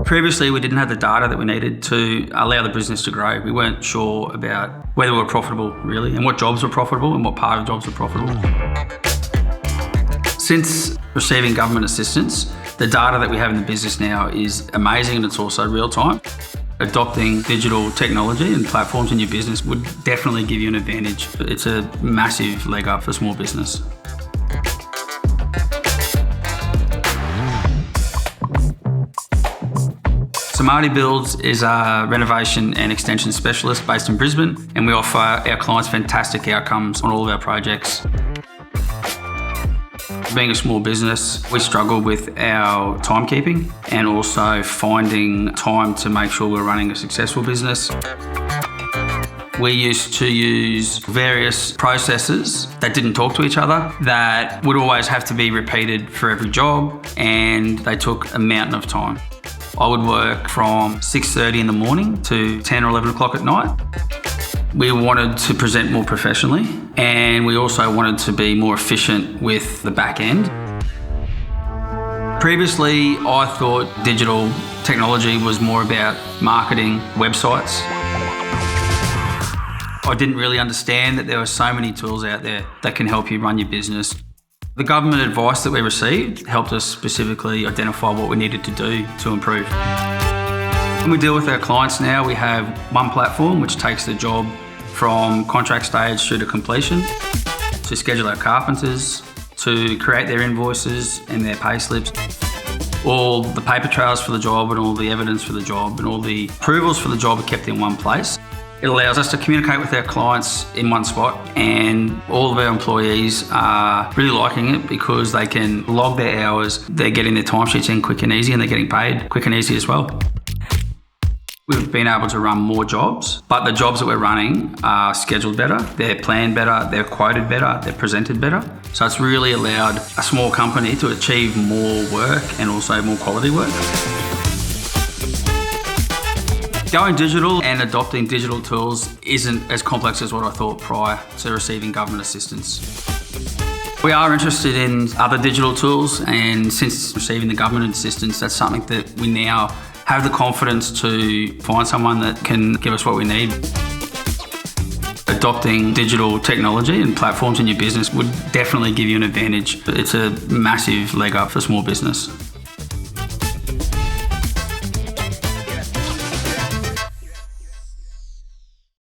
Previously, we didn't have the data that we needed to allow the business to grow. We weren't sure about whether we were profitable, really, and what jobs were profitable and what part of jobs were profitable. Since receiving government assistance, the data that we have in the business now is amazing, and it's also real time. Adopting digital technology and platforms in your business would definitely give you an advantage. It's a massive leg up for small business. Samadhi Builds is a renovation and extension specialist based in Brisbane, and we offer our clients fantastic outcomes on all of our projects. Being a small business, we struggle with our timekeeping and also finding time to make sure we're running a successful business. We used to use various processes that didn't talk to each other, that would always have to be repeated for every job, and they took a mountain of time. I would work from 6:30 in the morning to 10 or 11 o'clock at night. We wanted to present more professionally, and we also wanted to be more efficient with the back end. Previously, I thought digital technology was more about marketing websites. I didn't really understand that there were so many tools out there that can help you run your business. The government advice that we received helped us specifically identify what we needed to do to improve. When we deal with our clients now, we have one platform which takes the job from contract stage through to completion, to schedule our carpenters, to create their invoices and their pay slips. All the paper trails for the job and all the evidence for the job and all the approvals for the job are kept in one place. It allows us to communicate with our clients in one spot, and all of our employees are really liking it because they can log their hours, they're getting their timesheets in quick and easy, and they're getting paid quick and easy as well. We've been able to run more jobs, but the jobs that we're running are scheduled better, they're planned better, they're quoted better, they're presented better. So it's really allowed a small company to achieve more work and also more quality work. Going digital and adopting digital tools isn't as complex as what I thought prior to receiving government assistance. We are interested in other digital tools, and since receiving the government assistance, that's something that we now have the confidence to find someone that can give us what we need. Adopting digital technology and platforms in your business would definitely give you an advantage. It's a massive leg up for small business.